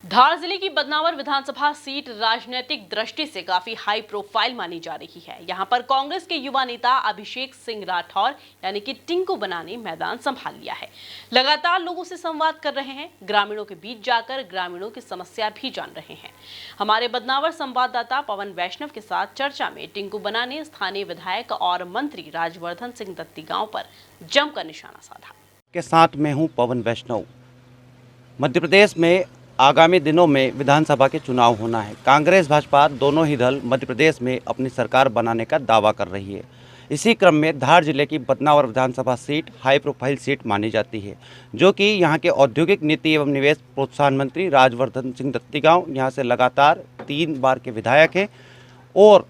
धार जिले की बदनावर विधानसभा सीट राजनीतिक दृष्टि से काफी हाई प्रोफाइल मानी जा रही है। यहां पर कांग्रेस के युवा नेता अभिषेक सिंह राठौर यानी कि टिंकू बना ने मैदान संभाल लिया है। लगातार लोगों से संवाद कर रहे हैं, ग्रामीणों के बीच जाकर ग्रामीणों की समस्या भी जान रहे हैं। हमारे बदनावर संवाददाता पवन वैष्णव के साथ चर्चा में टिंकू बना ने स्थानीय विधायक और मंत्री राजवर्धन सिंह दत्ती गाँव पर जमकर निशाना साधा। के साथ मैं हूं पवन वैष्णव। मध्य प्रदेश में आगामी दिनों में विधानसभा के चुनाव होना है। कांग्रेस भाजपा दोनों ही दल मध्य प्रदेश में अपनी सरकार बनाने का दावा कर रही है। इसी क्रम में धार जिले की बदनावर विधानसभा सीट हाई प्रोफाइल सीट मानी जाती है, जो कि यहां के औद्योगिक नीति एवं निवेश प्रोत्साहन मंत्री राजवर्धन सिंह दत्ती गाँव यहाँ से लगातार 3 बार के विधायक हैं और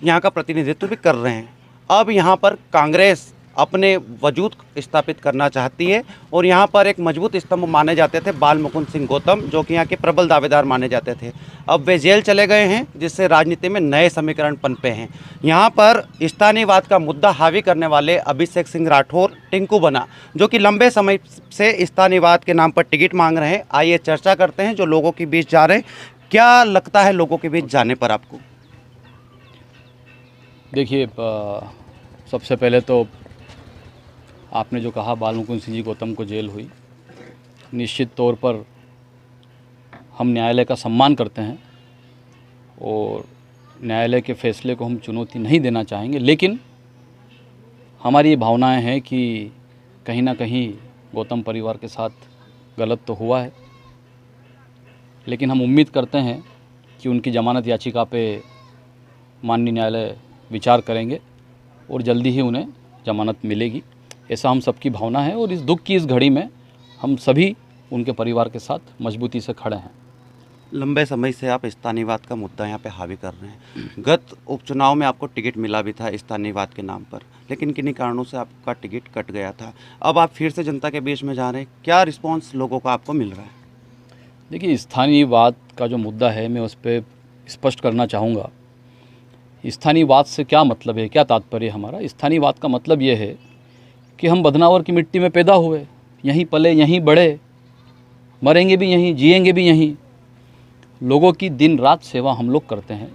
यहाँ का प्रतिनिधित्व भी कर रहे हैं। अब यहाँ पर कांग्रेस अपने वजूद स्थापित करना चाहती है और यहाँ पर एक मजबूत स्तंभ माने जाते थे बाल मुकुंद सिंह गौतम, जो कि यहाँ के प्रबल दावेदार माने जाते थे। अब वे जेल चले गए हैं, जिससे राजनीति में नए समीकरण पनपे हैं। यहाँ पर स्थानीयवाद का मुद्दा हावी करने वाले अभिषेक सिंह राठौर टिंकू बना, जो कि लंबे समय से स्थानीयवाद के नाम पर टिकट मांग रहे हैं। आइए चर्चा करते हैं जो लोगों के बीच जा रहे हैं। क्या लगता है लोगों के बीच जाने पर आपको? देखिए, सबसे पहले तो आपने जो कहा बाल मुकुंद सिंह जी गौतम को जेल हुई, निश्चित तौर पर हम न्यायालय का सम्मान करते हैं और न्यायालय के फैसले को हम चुनौती नहीं देना चाहेंगे, लेकिन हमारी ये भावनाएं हैं कि कहीं ना कहीं गौतम परिवार के साथ गलत तो हुआ है, लेकिन हम उम्मीद करते हैं कि उनकी जमानत याचिका पे माननीय न्यायालय विचार करेंगे और जल्दी ही उन्हें जमानत मिलेगी। ऐसा हम सबकी भावना है और इस दुख की इस घड़ी में हम सभी उनके परिवार के साथ मजबूती से खड़े हैं। लंबे समय से आप स्थानीयवाद का मुद्दा यहाँ पे हावी कर रहे हैं। गत उपचुनाव में आपको टिकट मिला भी था स्थानीयवाद के नाम पर, लेकिन किन्हीं कारणों से आपका टिकट कट गया था। अब आप फिर से जनता के बीच में जा रहे हैं, क्या रिस्पांस लोगों का आपको मिल रहा है? देखिए, स्थानीयवाद का जो मुद्दा है मैं उस पर स्पष्ट करना चाहूँगा। स्थानीयवाद से क्या मतलब है, क्या तात्पर्य हमारा? स्थानीयवाद का मतलब ये है कि हम बदनावर की मिट्टी में पैदा हुए, यहीं पले, यहीं बढ़े, मरेंगे भी यहीं, जिएंगे भी यहीं। लोगों की दिन रात सेवा हम लोग करते हैं,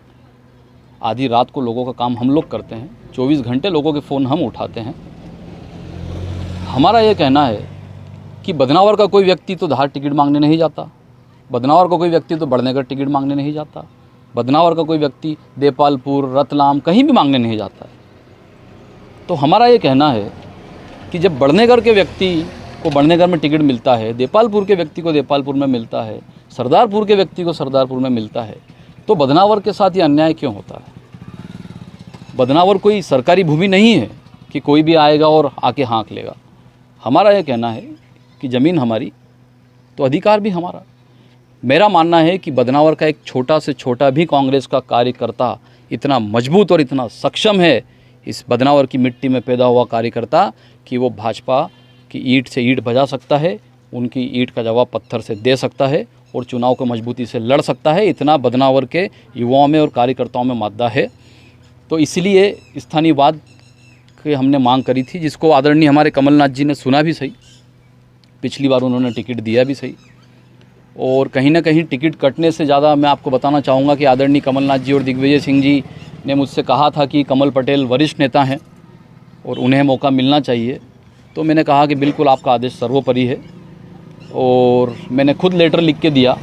आधी रात को लोगों का काम हम लोग करते हैं, 24 घंटे लोगों के फ़ोन हम उठाते हैं। हमारा ये कहना है कि बदनावर का कोई व्यक्ति तो धार टिकट मांगने नहीं जाता, बदनावर का कोई व्यक्ति तो बढ़ने का टिकट मांगने नहीं जाता, बदनावर का कोई व्यक्ति देपालपुर, रतलाम कहीं भी मांगने नहीं जाता। तो हमारा ये कहना है कि जब बढ़नेगर के व्यक्ति को बढ़नेगर में टिकट मिलता है, देपालपुर के व्यक्ति को देपालपुर में मिलता है, सरदारपुर के व्यक्ति को सरदारपुर में मिलता है, तो बदनावर के साथ ये अन्याय क्यों होता है? बदनावर कोई सरकारी भूमि नहीं है कि कोई भी आएगा और आके हाँक लेगा। हमारा ये कहना है कि ज़मीन हमारी तो अधिकार भी हमारा। मेरा मानना है कि बदनावर का एक छोटा से छोटा भी कांग्रेस का कार्यकर्ता इतना मजबूत और इतना सक्षम है, इस बदनावर की मिट्टी में पैदा हुआ कार्यकर्ता, कि वो भाजपा की ईंट से ईंट बजा सकता है, उनकी ईंट का जवाब पत्थर से दे सकता है और चुनाव को मजबूती से लड़ सकता है। इतना बदनावर के युवाओं में और कार्यकर्ताओं में मादा है। तो इसलिए स्थानीयवाद की हमने मांग करी थी, जिसको आदरणीय हमारे कमलनाथ जी ने सुना भी सही, पिछली बार उन्होंने टिकट दिया भी सही। और कहीं ना कहीं टिकट कटने से ज़्यादा मैं आपको बताना चाहूँगा कि आदरणीय कमलनाथ जी और दिग्विजय सिंह जी ने मुझसे कहा था कि कमल पटेल वरिष्ठ नेता हैं और उन्हें मौका मिलना चाहिए। तो मैंने कहा कि बिल्कुल आपका आदेश सर्वोपरि है और मैंना खुद लेटर लिख के दिया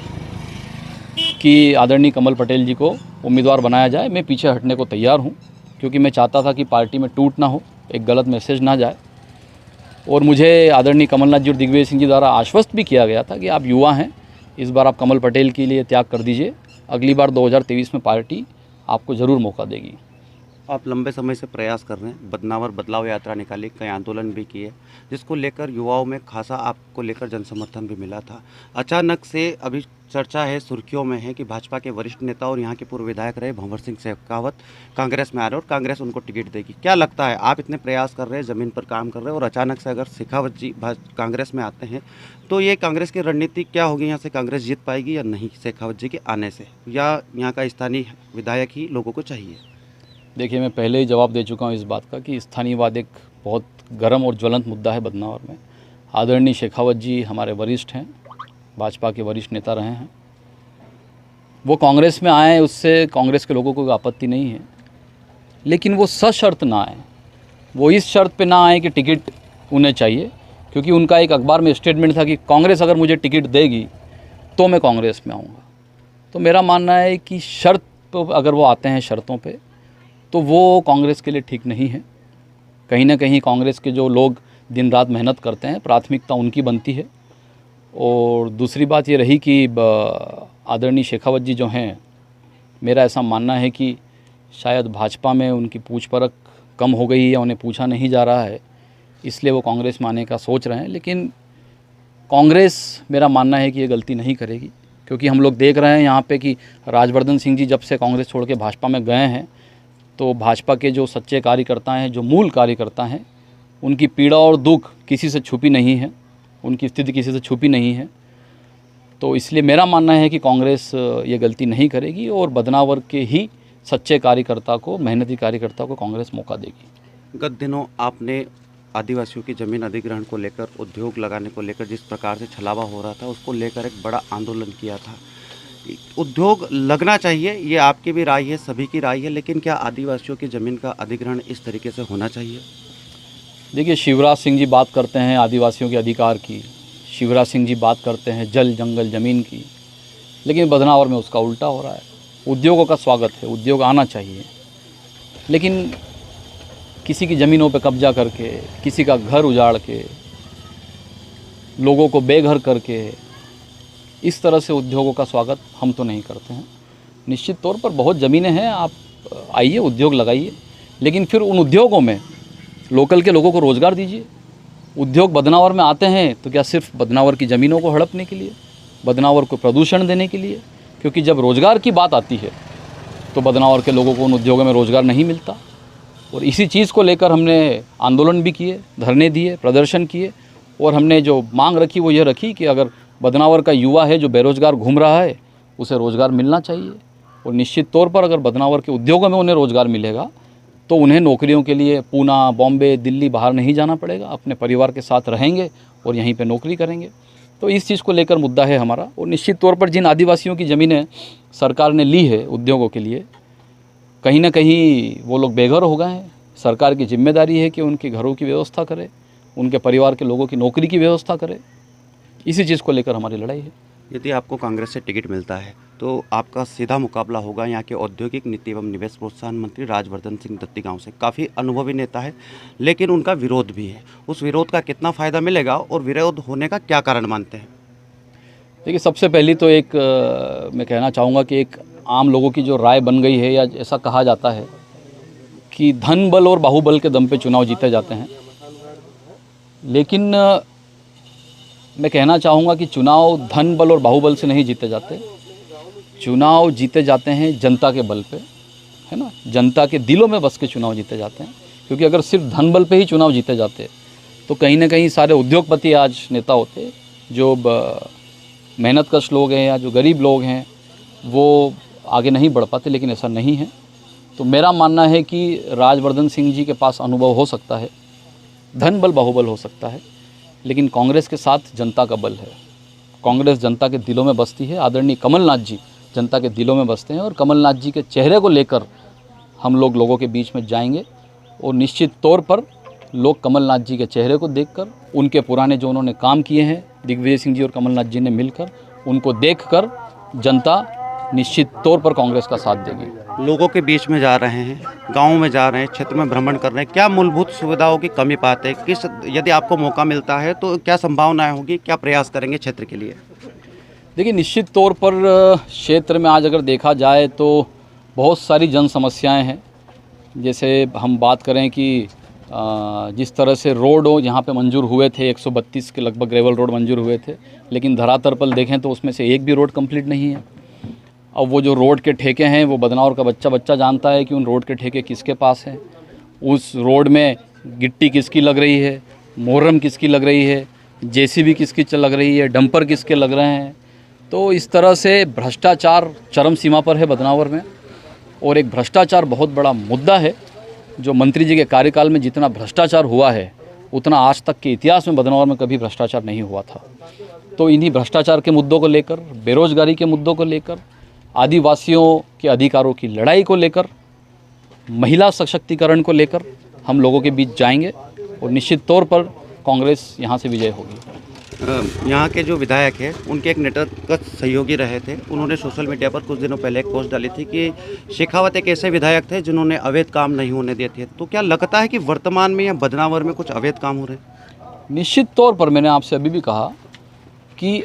कि आदरणीय कमल पटेल जी को उम्मीदवार बनाया जाए। मैं पीछे हटने को तैयार हूँ, क्योंकि मैं चाहता था कि पार्टी में टूट ना हो, एक गलत मैसेज ना जाए। और मुझे आदरणीय कमलनाथ जी और दिग्विजय सिंह जी द्वारा आश्वस्त भी किया गया था कि आप युवा हैं, इस बार आप कमल पटेल के लिए त्याग कर दीजिए, अगली बार 2023 में पार्टी आपको ज़रूर मौका देगी। आप लंबे समय से प्रयास कर रहे हैं, बदनावर बदलाव यात्रा निकाली, कई आंदोलन भी किए, जिसको लेकर युवाओं में खासा आपको लेकर जनसमर्थन भी मिला था। अचानक से अभी चर्चा है, सुर्खियों में है कि भाजपा के वरिष्ठ नेता और यहाँ के पूर्व विधायक रहे भंवर सिंह शेखावत कांग्रेस में आ रहे और कांग्रेस उनको टिकट देगी। क्या लगता है, आप इतने प्रयास कर रहे हैं, ज़मीन पर काम कर रहे हैं, और अचानक से अगर शेखावत जी कांग्रेस में आते हैं तो ये कांग्रेस की रणनीति क्या होगी? यहाँ से कांग्रेस जीत पाएगी या नहीं शेखावत जी के आने से, या यहाँ का स्थानीय विधायक ही लोगों को चाहिए? देखिए, मैं पहले ही जवाब दे चुका हूँ इस बात का कि स्थानीयवाद एक बहुत गर्म और ज्वलंत मुद्दा है बदनावर में। आदरणीय शेखावत जी हमारे वरिष्ठ हैं, भाजपा के वरिष्ठ नेता रहे हैं वो कांग्रेस में आए, उससे कांग्रेस के लोगों को कोई आपत्ति नहीं है, लेकिन वो सशर्त ना आए। वो इस शर्त पे ना आए कि टिकट उन्हें चाहिए, क्योंकि उनका एक अखबार में स्टेटमेंट था कि कांग्रेस अगर मुझे टिकट देगी तो मैं कांग्रेस में आऊँगा। तो मेरा मानना है कि शर्त पे अगर वो आते हैं शर्तों पे, तो वो कांग्रेस के लिए ठीक नहीं है। कहीं ना कहीं कांग्रेस के जो लोग दिन रात मेहनत करते हैं, प्राथमिकता उनकी बनती है। और दूसरी बात ये रही कि आदरणीय शेखावत जी जो हैं, मेरा ऐसा मानना है कि शायद भाजपा में उनकी पूछ परख कम हो गई है या उन्हें पूछा नहीं जा रहा है, इसलिए वो कांग्रेस में आने का सोच रहे हैं। लेकिन कांग्रेस, मेरा मानना है कि ये गलती नहीं करेगी, क्योंकि हम लोग देख रहे हैं यहाँ पे कि राजवर्धन सिंह जी जब से कांग्रेस छोड़ के भाजपा में गए हैं, तो भाजपा के जो सच्चे कार्यकर्ता हैं, जो मूल कार्यकर्ता हैं, उनकी पीड़ा और दुख किसी से छुपी नहीं है, उनकी स्थिति किसी से छुपी नहीं है। तो इसलिए मेरा मानना है कि कांग्रेस ये गलती नहीं करेगी और बदनावर के ही सच्चे कार्यकर्ता को, मेहनती कार्यकर्ता को कांग्रेस मौका देगी। गत दिनों आपने आदिवासियों की ज़मीन अधिग्रहण को लेकर, उद्योग लगाने को लेकर जिस प्रकार से छलावा हो रहा था, उसको लेकर एक बड़ा आंदोलन किया था। उद्योग लगना चाहिए, ये आपकी भी राय है, सभी की राय है, लेकिन क्या आदिवासियों की ज़मीन का अधिग्रहण इस तरीके से होना चाहिए? देखिए, शिवराज सिंह जी बात करते हैं आदिवासियों के अधिकार की, शिवराज सिंह जी बात करते हैं जल जंगल ज़मीन की, लेकिन बदनावर में उसका उल्टा हो रहा है। उद्योगों का स्वागत है, उद्योग आना चाहिए, लेकिन किसी की ज़मीनों पर कब्जा करके, किसी का घर उजाड़ के, लोगों को बेघर करके, इस तरह से उद्योगों का स्वागत हम तो नहीं करते हैं। निश्चित तौर पर बहुत ज़मीनें हैं, आप आइए, उद्योग लगाइए, लेकिन फिर उन उद्योगों में लोकल के लोगों को रोज़गार दीजिए। उद्योग बदनावर में आते हैं तो क्या सिर्फ बदनावर की ज़मीनों को हड़पने के लिए, बदनावर को प्रदूषण देने के लिए? क्योंकि जब रोज़गार की बात आती है तो बदनावर के लोगों को उन उद्योगों में रोज़गार नहीं मिलता। और इसी चीज़ को लेकर हमने आंदोलन भी किए, धरने दिए, प्रदर्शन किए, और हमने जो मांग रखी वो ये रखी कि अगर बदनावर का युवा है जो बेरोज़गार घूम रहा है, उसे रोज़गार मिलना चाहिए। और निश्चित तौर पर अगर बदनावर के उद्योगों में उन्हें रोज़गार मिलेगा तो उन्हें नौकरियों के लिए पूना, बॉम्बे, दिल्ली बाहर नहीं जाना पड़ेगा, अपने परिवार के साथ रहेंगे और यहीं पे नौकरी करेंगे। तो इस चीज़ को लेकर मुद्दा है हमारा। और निश्चित तौर पर जिन आदिवासियों की ज़मीनें सरकार ने ली है उद्योगों के लिए, कहीं ना कहीं वो लोग बेघर हो गए हैं। सरकार की जिम्मेदारी है कि उनके घरों की व्यवस्था करे, उनके परिवार के लोगों की नौकरी की व्यवस्था करे। इसी चीज़ को लेकर हमारी लड़ाई है। यदि आपको कांग्रेस से टिकट मिलता है तो आपका सीधा मुकाबला होगा यहाँ के औद्योगिक नीति एवं निवेश प्रोत्साहन मंत्री राजवर्धन सिंह दत्तीगांव से। काफ़ी अनुभवी नेता है, लेकिन उनका विरोध भी है। उस विरोध का कितना फ़ायदा मिलेगा और विरोध होने का क्या कारण मानते हैं? देखिए, सबसे पहली तो एक मैं कहना चाहूँगा कि एक आम लोगों की जो राय बन गई है, या ऐसा कहा जाता है कि धन बल और बाहुबल के दम पे चुनाव जीते जाते हैं। लेकिन मैं कहना चाहूँगा कि चुनाव धन बल और बाहुबल से नहीं जीते जाते, चुनाव जीते जाते हैं जनता के बल पे, है ना। जनता के दिलों में बस के चुनाव जीते जाते हैं। क्योंकि अगर सिर्फ धन बल पे ही चुनाव जीते जाते तो कहीं ना कहीं सारे उद्योगपति आज नेता होते, जो मेहनतकश लोग हैं या जो गरीब लोग हैं वो आगे नहीं बढ़ पाते। लेकिन ऐसा नहीं है। तो मेरा मानना है कि राजवर्धन सिंह जी के पास अनुभव हो सकता है, धन बल बाहुबल हो सकता है, लेकिन कांग्रेस के साथ जनता का बल है। कांग्रेस जनता के दिलों में बसती है। आदरणीय कमलनाथ जी जनता के दिलों में बसते हैं, और कमलनाथ जी के चेहरे को लेकर हम लोग लोगों के बीच में जाएंगे। और निश्चित तौर पर लोग कमलनाथ जी के चेहरे को देखकर, उनके पुराने जो उन्होंने काम किए हैं दिग्विजय सिंह जी और कमलनाथ जी ने मिलकर, उनको देखकर जनता निश्चित तौर पर कांग्रेस का साथ देगी। लोगों के बीच में जा रहे हैं, गाँव में जा रहे हैं, क्षेत्र में भ्रमण कर रहे हैं, क्या मूलभूत सुविधाओं की कमी पाते हैं? किस, यदि आपको मौका मिलता है तो क्या संभावनाएं होगी, क्या प्रयास करेंगे क्षेत्र के लिए? देखिए, निश्चित तौर पर क्षेत्र में आज अगर देखा जाए तो बहुत सारी जन समस्याएं हैं। जैसे हम बात करें कि जिस तरह से रोड यहाँ पे मंजूर हुए थे, 132 के लगभग ग्रेवल रोड मंजूर हुए थे, लेकिन धरातल पर देखें तो उसमें से एक भी रोड कंप्लीट नहीं है। अब वो जो रोड के ठेके हैं, वो बदनावर का बच्चा जानता है कि उन रोड के ठेके किसके पास हैं, उस रोड में गिट्टी किसकी लग रही है, मोहर्रम किसकी लग रही है, जेसीबी किसकी लग रही है, डंपर किसके लग रहे हैं। तो इस तरह से भ्रष्टाचार चरम सीमा पर है बदनावर में। और एक भ्रष्टाचार बहुत बड़ा मुद्दा है, जो मंत्री जी के कार्यकाल में जितना भ्रष्टाचार हुआ है उतना आज तक के इतिहास में बदनावर में कभी भ्रष्टाचार नहीं हुआ था। तो इन्हीं भ्रष्टाचार के मुद्दों को लेकर, बेरोजगारी के मुद्दों को लेकर, आदिवासियों के अधिकारों की लड़ाई को लेकर, महिला सशक्तिकरण को लेकर हम लोगों के बीच जाएंगे और निश्चित तौर पर कांग्रेस यहाँ से विजय होगी। यहाँ के जो विधायक हैं उनके एक नेतृत्व सहयोगी रहे थे, उन्होंने सोशल मीडिया पर कुछ दिनों पहले एक पोस्ट डाली थी कि शेखावत एक ऐसे विधायक थे जिन्होंने अवैध काम नहीं होने दिए थे। तो क्या लगता है कि वर्तमान में या बदनावर में कुछ अवैध काम हो रहे हैं? निश्चित तौर पर मैंने आपसे अभी भी कहा कि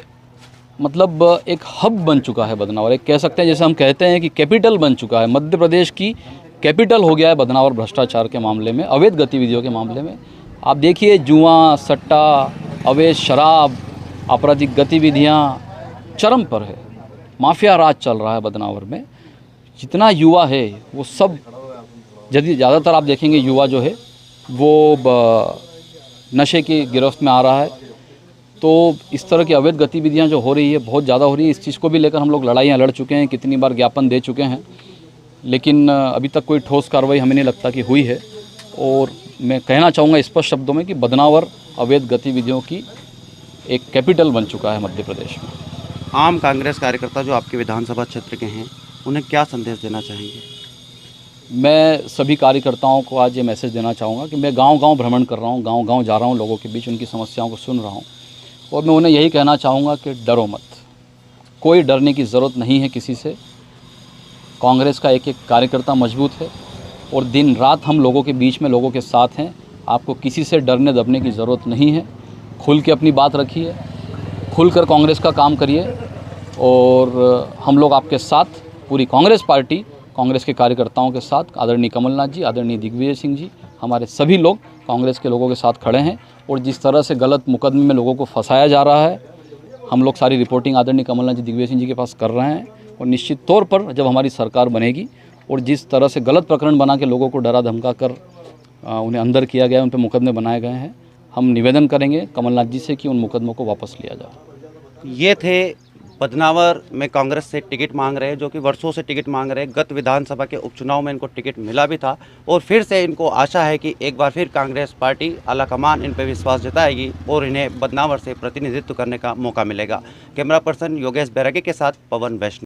मतलब एक हब बन चुका है बदनावर, एक कह सकते हैं जैसे हम कहते हैं कि कैपिटल बन चुका है, मध्य प्रदेश की कैपिटल हो गया है बदनावर भ्रष्टाचार के मामले में, अवैध गतिविधियों के मामले में। आप देखिए जुआ, सट्टा, अवैध शराब, आपराधिक गतिविधियां चरम पर है, माफिया राज चल रहा है बदनावर में। जितना युवा है वो सब, यदि ज़्यादातर आप देखेंगे युवा जो है वो नशे की गिरफ्त में आ रहा है। तो इस तरह की अवैध गतिविधियां जो हो रही है बहुत ज़्यादा हो रही है। इस चीज़ को भी लेकर हम लोग लड़ाइयाँ लड़ चुके हैं, कितनी बार ज्ञापन दे चुके हैं, लेकिन अभी तक कोई ठोस कार्रवाई हमें नहीं लगता कि हुई है। और मैं कहना चाहूँगा स्पष्ट शब्दों में कि बदनावर अवैध गतिविधियों की एक कैपिटल बन चुका है मध्य प्रदेश में। आम कांग्रेस कार्यकर्ता जो आपके विधानसभा क्षेत्र के हैं, उन्हें क्या संदेश देना चाहेंगे? मैं सभी कार्यकर्ताओं को आज ये मैसेज देना चाहूँगा कि मैं गांव-गांव भ्रमण कर रहा हूँ, गांव-गांव जा रहा हूँ, लोगों के बीच उनकी समस्याओं को सुन रहा हूँ और मैं उन्हें यही कहना चाहूँगा कि डरो मत, कोई डरने की ज़रूरत नहीं है किसी से। कांग्रेस का एक एक कार्यकर्ता मजबूत है और दिन रात हम लोगों के बीच में, लोगों के साथ हैं। आपको किसी से डरने दबने की ज़रूरत नहीं है। खुल के अपनी बात रखिए, खुलकर कांग्रेस का काम करिए और हम लोग आपके साथ, पूरी कांग्रेस पार्टी, कांग्रेस के कार्यकर्ताओं के साथ, आदरणीय कमलनाथ जी, आदरणीय दिग्विजय सिंह जी, हमारे सभी लोग कांग्रेस के लोगों के साथ खड़े हैं। और जिस तरह से गलत मुकदमे में लोगों को फंसाया जा रहा है, हम लोग सारी रिपोर्टिंग आदरणीय कमलनाथ जी, दिग्विजय सिंह जी के पास कर रहे हैं। और निश्चित तौर पर जब हमारी सरकार बनेगी और जिस तरह से गलत प्रकरण बना के लोगों को डरा धमका कर उन्हें अंदर किया गया, उन पर मुकदमे बनाए गए हैं, हम निवेदन करेंगे कमलनाथ जी से कि उन मुकदमों को वापस लिया जाए। ये थे बदनावर में कांग्रेस से टिकट मांग रहे हैं, जो कि वर्षों से टिकट मांग रहे हैं। गत विधानसभा के उपचुनाव में इनको टिकट मिला भी था और फिर से इनको आशा है कि एक बार फिर कांग्रेस पार्टी आलाकमान इन पर विश्वास जताएगी और इन्हें बदनावर से प्रतिनिधित्व करने का मौका मिलेगा। कैमरा पर्सन योगेश बैरागी के साथ पवन वैष्णव।